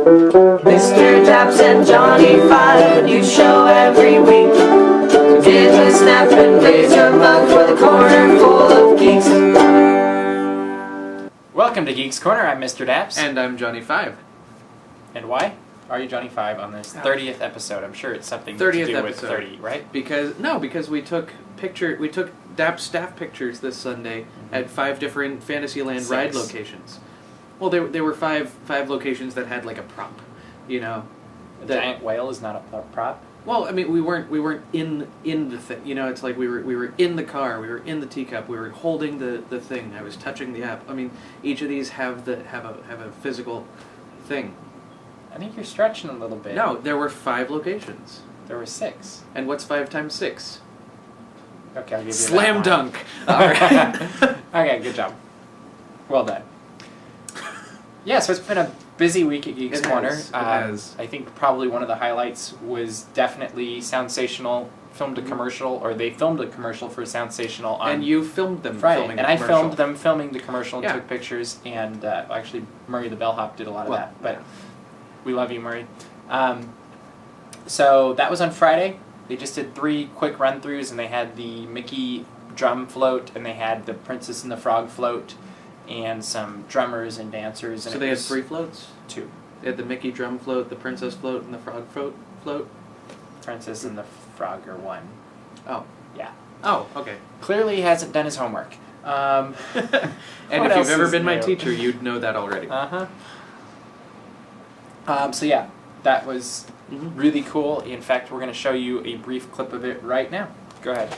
Mr. DAPs and Johnny 5, a new show every week. Dip a snap and raise your mug for the corner full of geeks. Welcome to Geeks Corner. I'm Mr. DAPs. And I'm Johnny 5. And why are you Johnny 5 on this 30th episode? I'm sure it's something to 30th do episode. with 30, right? Because we took DAPs staff pictures this Sunday at 5 different Fantasyland ride locations. Well, there were five locations that had like a prop, you know. A giant whale is not a prop. Well, I mean, we weren't in the thing, you know. It's like we were in the car, we were in the teacup, we were holding the thing. I was touching the app. I mean, each of these have a physical thing. I think you're stretching a little bit. No, there were 5 locations. There were 6. And what's 5 times 6? Okay, I'll give you Slam that dunk. All right. Okay, good job. Well done. Yeah, so it's been a busy week at Geeks Corner. It has. I think probably one of the highlights was definitely Soundsational filmed a commercial, or they filmed a commercial for Soundsational on And you filmed them Friday. filming And the I commercial. filmed them filming the commercial and Yeah. took pictures, and actually Murray the bellhop did a lot of that, but yeah. we love you, Murray. So that was on Friday. They just did 3 quick run-throughs, and they had the Mickey drum float, and they had the Princess and the Frog float, and some drummers and dancers. And So they had 3 floats? 2. They had the Mickey drum float, the Princess float, and the Frog float? Princess and the Frog are 1. Oh. Yeah. Oh, okay. Clearly he hasn't done his homework. And What if else you've ever is been my new? teacher, you'd know that already. Uh-huh. So yeah, that was really cool. In fact, we're going to show you a brief clip of it right now. Go ahead.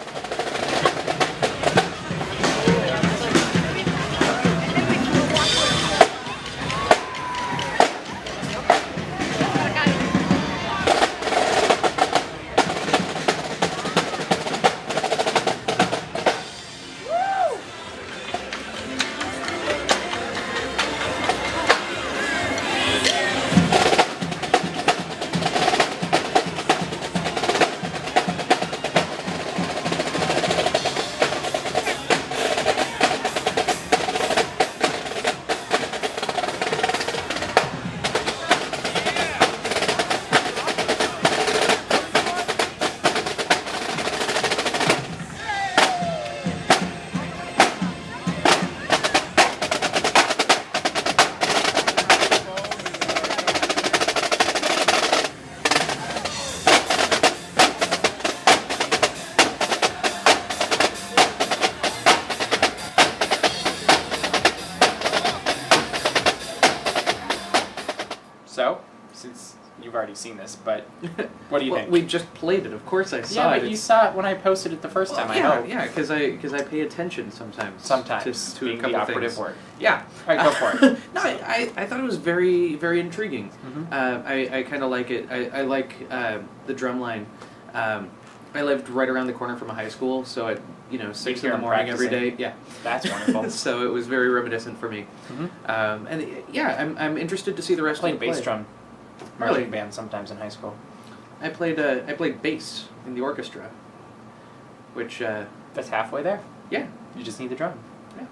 So, since you've already seen this, but what do you think? We just played it. Of course I saw Yeah, it. but you saw it when I posted it the first time, I hope. Yeah, because I pay attention sometimes. Sometimes, to being a couple the operative things. word. Yeah. All right, go for it. No, I thought it was very, very intriguing. I kind of like it. I like the drum line. I lived right around the corner from a high school, so at 6 in the morning every day. Yeah, That's wonderful. so it was very reminiscent for me. And yeah, I'm interested to see the rest I of played the bass play. drum marching band sometimes in high school. I played bass in the orchestra, which That's halfway there. yeah. You just need the drum. Yeah.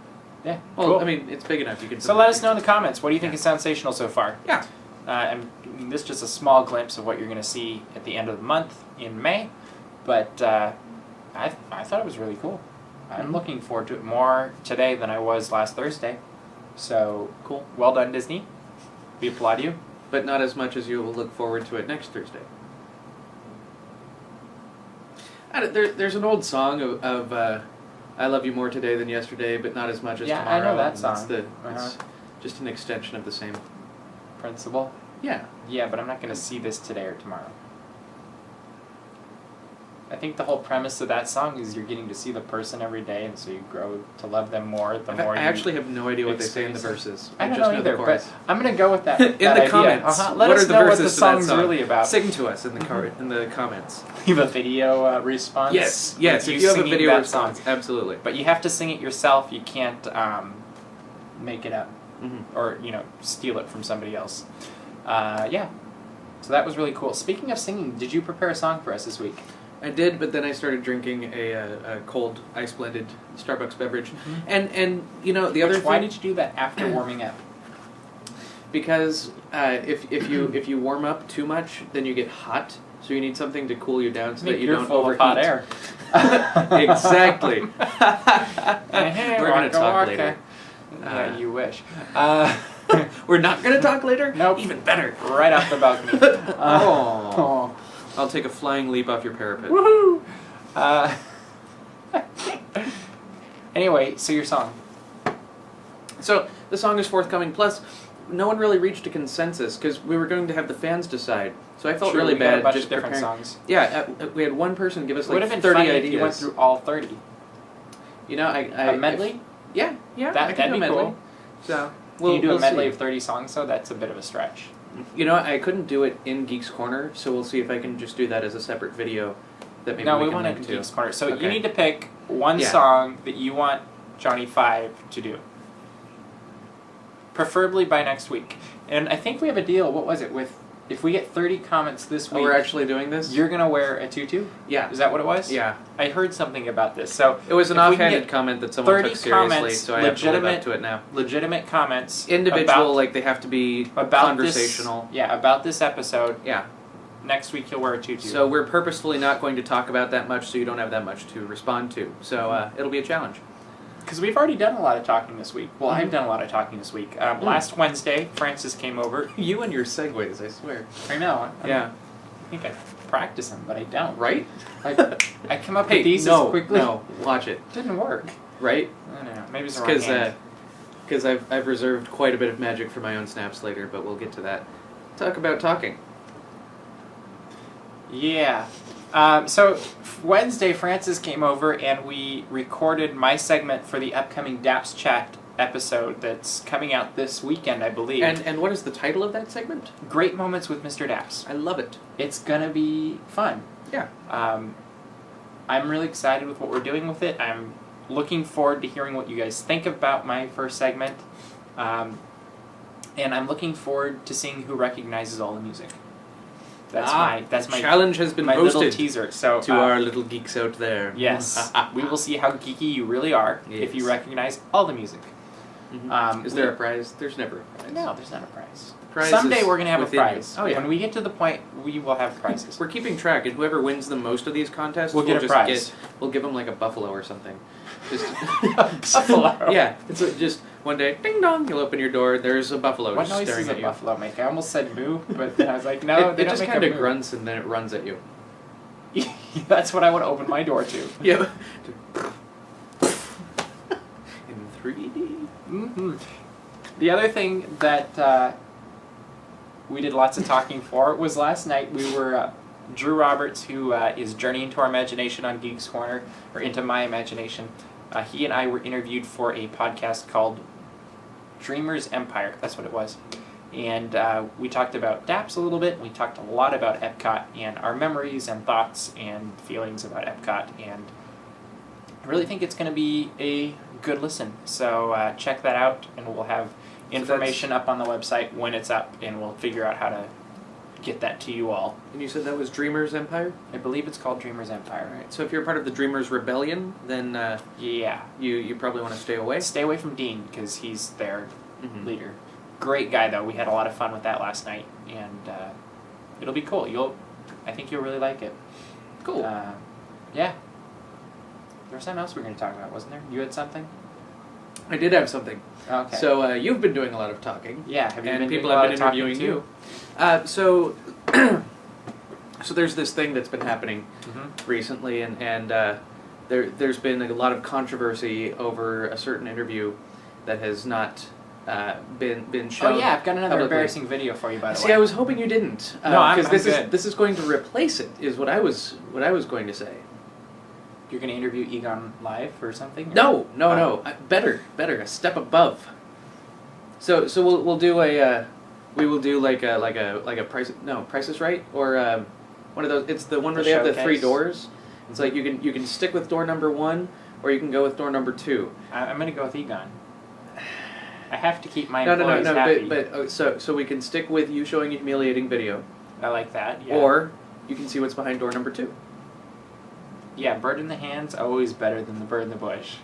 Yeah. Well, Cool. I mean, it's big enough. You can. So let us know in the comments. What do you think is Soundsational so far? Yeah. And this is just a small glimpse of what you're going to see at the end of the month in May, but I thought it was really cool. I'm looking forward to it more today than I was last Thursday. So Cool. Well done, Disney. We applaud you. But not as much as you will look forward to it next Thursday. There's an old song of I love you more today than yesterday, but not as much as Yeah, tomorrow. I know that and song. It's just an extension of the same. Principal. Yeah. Yeah, but I'm not going to see this today or tomorrow. I think the whole premise of that song is you're getting to see the person every day, and so you grow to love them more the more I you actually have no idea what they say in the experience verses. I don't just know the either, but chorus. I'm going to go with that. In the idea. comments, Let what us are the know what verses the to that song's song? really about. Sing to us in the comments. Leave a video response. Yes, with if you have a singing video that response, song. absolutely. But you have to sing it yourself. You can't make it up or steal it from somebody else. Yeah. So that was really cool. Speaking of singing, did you prepare a song for us this week? I did, but then I started drinking a cold ice blended Starbucks beverage, and the other thing. Why did you do that after warming up? Because if you warm up too much, then you get hot. So you need something to cool you down so that you You're don't full overheat. of hot air. Exactly. Hey, We're gonna waka talk waka. later. Yeah, you wish. We're not gonna talk later. Nope. Even better. Right off the balcony. Oh. I'll take a flying leap off your parapet. Woohoo! Anyway, so your song. So the song is forthcoming. Plus, no one really reached a consensus because we were going to have the fans decide. So I felt True, really we got bad a bunch just of different preparing. songs. Yeah, we had one person give us Would like have been 30 funny ideas. if you went through all 30. You know, A medley? Yeah, I That'd could do a be medley. cool. So Can you do we'll a medley see. of 30 songs, though? That's a bit of a stretch. You know, I couldn't do it in Geeks Corner, so we'll see if I can just do that as a separate video. That maybe No, we we can want to link do to. Geeks Corner. So Okay. you need to pick one Yeah. song that you want Johnny 5 to do. Preferably by next week. And I think we have a deal, what was it, with if we get 30 comments this Oh, week, we're actually doing this? you're going to wear a tutu? Yeah. Is that what it was? Yeah. I heard something about this. So It was an if we can offhanded get comment that someone 30 took seriously, comments, so I have to live legitimate- up to it now. legitimate comments Individual, about, like they have to be about conversational. This, yeah, about this episode. Yeah. Next week you'll wear a tutu. So we're purposefully not going to talk about that much so you don't have that much to respond to. So it'll be a challenge. Because we've already done a lot of talking this week. Well, Mhm. I've done a lot of talking this week. Last Wednesday, Francis came over. You and your segues, I swear. I know. Yeah. I think I practice them, but I don't. Right? I come up Hey, with these no, as quickly. no, watch it. Didn't work. Right? I don't know. Maybe it's the wrong hand. Because I've reserved quite a bit of magic for my own snaps later, but we'll get to that. Talk about talking. Yeah. So Wednesday, Francis came over and we recorded my segment for the upcoming DAPs Chat episode that's coming out this weekend, I believe. And what is the title of that segment? Great Moments with Mr. Daps. I love it. It's gonna be fun. Yeah. I'm really excited with what we're doing with it. I'm looking forward to hearing what you guys think about my first segment. And I'm looking forward to seeing who recognizes all the music. That's my challenge has been my little posted teaser. So to our little geeks out there. yes, we will see how geeky you really are if you Yes. recognize all the music. Mhm. Is there a prize? There's never a prize. No, there's not a prize. Prize Someday is we're gonna have a within you. prize. Oh yeah. When we get to the point, we will have prizes. We're keeping track, and whoever wins the most of these contests, We'll get a just prize. we'll give them like a buffalo or something. Just Buffalo. Yeah, it's just one day, ding dong, you'll open your door. There's a buffalo What just noise staring does a at you. buffalo make? I almost said moo, but then I was like, no, they it don't just make kind a of moo. grunts and then it runs at you. That's what I want to open my door to. Yeah. In 3D. Mm-hmm. The other thing that we did lots of talking for was last night we were Drew Roberts, who is journeying to our imagination on Geeks Corner, or into my imagination. He and I were interviewed for a podcast called Dreamer's Empire. That's what it was. And we talked about DAPs a little bit. We talked a lot about Epcot and our memories and thoughts and feelings about Epcot. And I really think it's going to be a good listen. So check that out, and we'll have information up on the website when it's up, and we'll figure out how to get that to you all. And you said that was Dreamer's Empire? I believe it's called Dreamer's Empire. Alright, so if you're part of the Dreamer's Rebellion, then Yeah. you probably want to stay away. Stay away from Dean, because he's their Mhm. leader. Great guy, though. We had a lot of fun with that last night, and it'll be cool. I think you'll really like it. Cool. Yeah. There was something else we were going to talk about, wasn't there? You had something? I did have something. Okay. So you've been doing a lot of talking. yeah, have you And been people doing a lot have of been talking interviewing too? you. So so there's this thing that's been happening Mm-hmm. recently, and there's been a lot of controversy over a certain interview that has not been shown. Oh yeah, I've got another publicly. embarrassing video for you, by the See, way. I was hoping you didn't. No, I'm this good. this is going to replace it. Is what I was going to say. You're going to interview Egon live or something? or- No. Oh. Better, a step above. So we'll do a we will do like a Price is Right, or one of those. It's the one where The they have the 3 showcase? doors. It's like you can stick with door number 1, or you can go with door number 2. I'm going to go with Egon. I have to keep my No, employees happy. but so we can stick with you showing a humiliating video, I like that, yeah. or you can see what's behind door number 2. Yeah, bird in the hand's always better than the bird in the bush.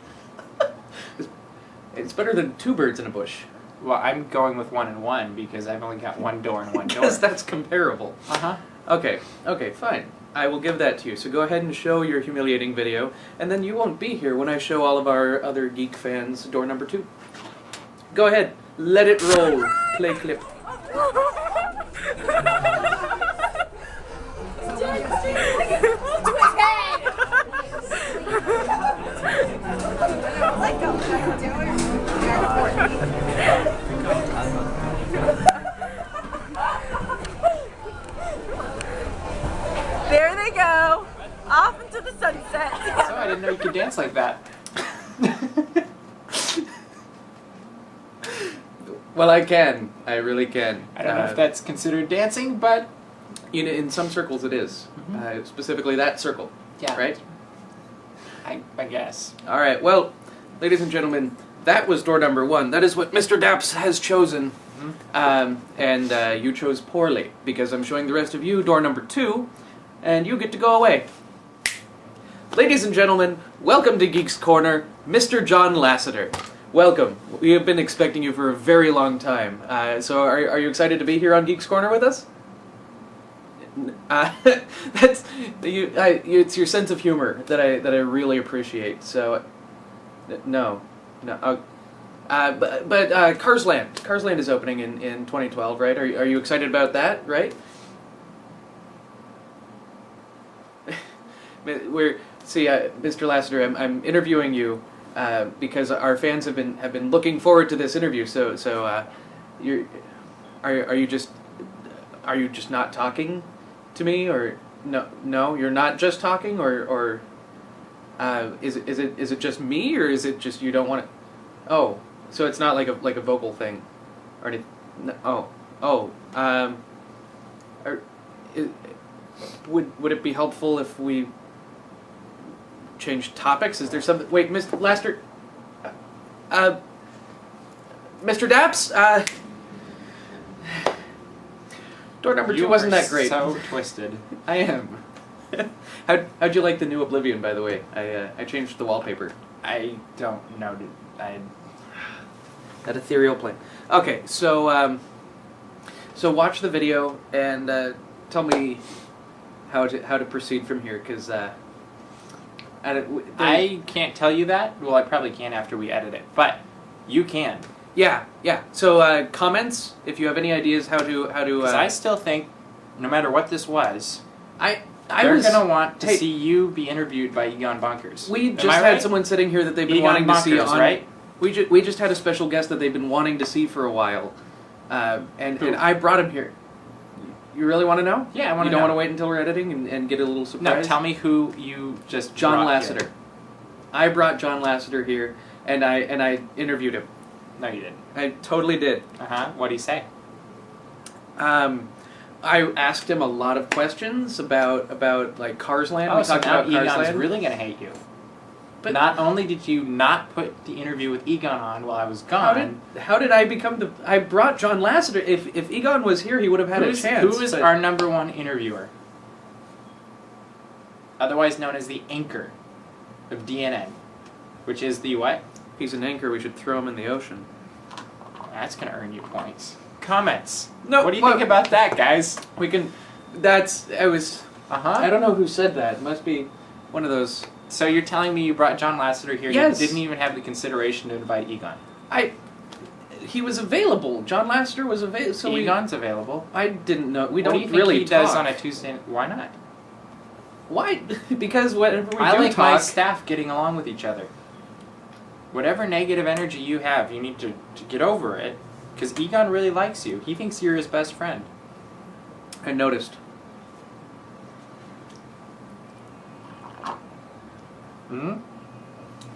It's better than 2 birds in a bush. Well, I'm going with 1 and 1 because I've only got one door and one door. Because that's comparable. Uh-huh. Okay, fine. I will give that to you. So go ahead and show your humiliating video, and then you won't be here when I show all of our other geek fans door number 2. Go ahead. Let it roll. Play clip. There they go, off into the sunset. So I didn't know you could dance like that. Well, I can. I really can. I don't know if that's considered dancing, but in some circles it is. Specifically that circle. yeah, Right? I guess. All right. Well, ladies and gentlemen, that was door number 1. That is what Mr. Daps has chosen. And you chose poorly, because I'm showing the rest of you door number 2, and you get to go away. Ladies and gentlemen, welcome to Geeks Corner, Mr. John Lasseter. Welcome. We have been expecting you for a very long time. So are you excited to be here on Geeks Corner with us? That's it's your sense of humor that I really appreciate. So, no. But Cars Land is opening in 2012, right? Are you excited about that, right? Mr. Lasseter, I'm interviewing you because our fans have been looking forward to this interview. So are you just not talking to me, or no you're not just talking, or is it just me, or is it just you don't want to? Oh, so it's not like a vocal thing, or anything? No, would it be helpful if we change topics? Is there something? Wait, Mr. Lasseter, Mr. Daps, door number 2 wasn't that great. So twisted. I am. How'd you like the new Oblivion, by the way? I changed the wallpaper. I don't know. That ethereal plane. Okay, so watch the video and tell me how to proceed from here, because I can't tell you that. Well, I probably can after we edit it, but you can. Yeah. So comments if you have any ideas how to. Because I still think, no matter what this was, they're gonna want to see you be interviewed by Egon Bonkers. We just had someone sitting here that they've been Egon wanting to see Bonkers, on. Right? We just had a special guest that they've been wanting to see for a while, and I brought him here. You really want to know? Yeah, I want to know. You don't want to wait until we're editing and get a little surprise? No, tell me who you just John brought Lasseter. here. I brought John Lasseter here, and I interviewed him. No, you didn't. I totally did. What'd he say? I asked him a lot of questions about like Cars Land. Oh, we so talked now about Cars Egon's Land. really gonna hate you. But not only did you not put the interview with Egon on while I was gone. How did I become the? I brought John Lasseter. If Egon was here, he would have had a chance. Who is our number 1 interviewer? Otherwise known as the anchor of DNN, which is the what? He's an anchor. We should throw him in the ocean. That's gonna earn you points. Comments. No. What do you think about that, guys? We can. I was. I don't know who said that. It must be one of those. So you're telling me you brought John Lasseter here? Yes. You didn't even have the consideration to invite Egon. He was available. John Lasseter was available. So Egon's available. I didn't know. We what don't do you think really he talk. does on a Tuesday? Why not? Why? Because whenever we I do like talk, my staff getting along with each other. Whatever negative energy you have, you need to get over it. Because Egon really likes you. He thinks you're his best friend. I noticed.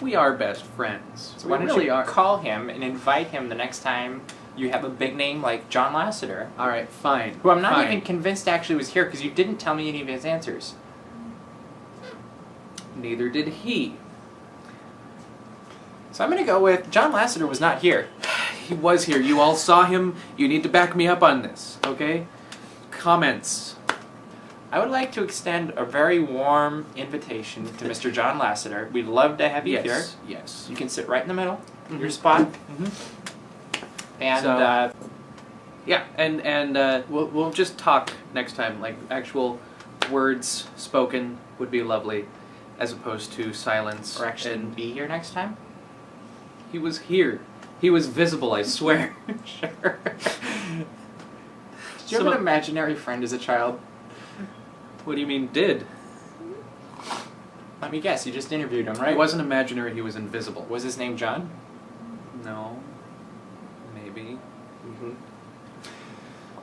We are best friends. So why don't really you are. call him and invite him the next time you have a big name like John Lasseter. All right, fine. Who I'm not fine. even convinced actually was here because you didn't tell me any of his answers. Neither did he. So I'm going to go with John Lasseter was not here. He was here. You all saw him. You need to back me up on this, okay? Comments. I would like to extend a very warm invitation to Mr. John Lasseter. We'd love to have you here. Yes. You can sit right in the middle, your spot. And So- Yeah, and we'll just talk next time. Like actual words spoken would be lovely, as opposed to silence. or actually And be here next time. he was here. He was visible. I swear. Sure. Did you have Some an of- imaginary friend as a child? What do you mean? Did? Let me guess. You just interviewed him, right? He wasn't imaginary. He was invisible. Was his name John? No. Maybe. Mm-hmm.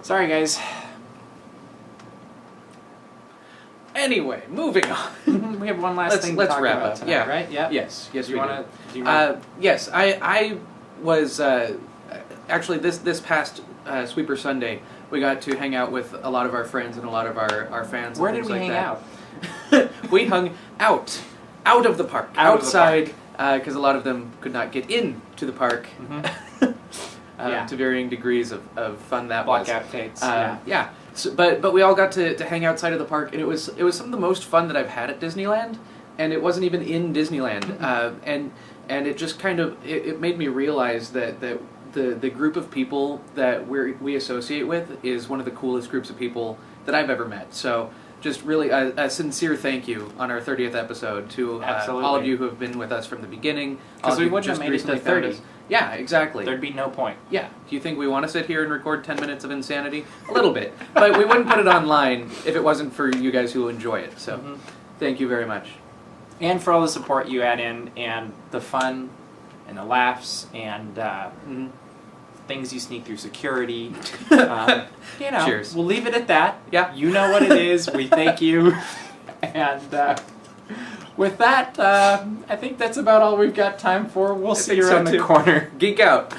Sorry, guys. Anyway, moving on. We have one last thing to let's talk wrap about up. tonight, Yeah. right? Yeah. Yes. Yes. Do you we want do. to? Yes, I was actually this past Sweeper Sunday. We got to hang out with a lot of our friends and a lot of our fans. Where and did things we like hang that. out? We hung out of the park, Out of the outside, because a lot of them could not get in to the park. Mhm. Yeah. To varying degrees of fun that was. Blackout dates. Yeah. So, but we all got to hang outside of the park, and it was some of the most fun that I've had at Disneyland, and it wasn't even in Disneyland, and it just kind of it made me realize that the group of people that we associate with is one of the coolest groups of people that I've ever met. So just really a sincere thank you on our 30th episode to all of you who have been with us from the beginning. Because all of we you who wouldn't have just made it to recently found 30. us. Yeah, exactly. There'd be no point. Yeah. Do you think we want to sit here and record 10 minutes of insanity? A little bit. But we wouldn't put it online if it wasn't for you guys who enjoy it. So Mhm. thank you very much. And for all the support you add in, and the fun, and the laughs, and Mhm. things you sneak through security. You know, Cheers. we'll leave it at that. Yeah. You know what it is. We thank you. And with that, I think that's about all we've got time for. We'll see think you so around the too. corner. Geek out.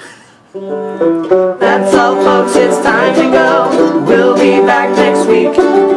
That's all, folks, it's time to go. We'll be back next week.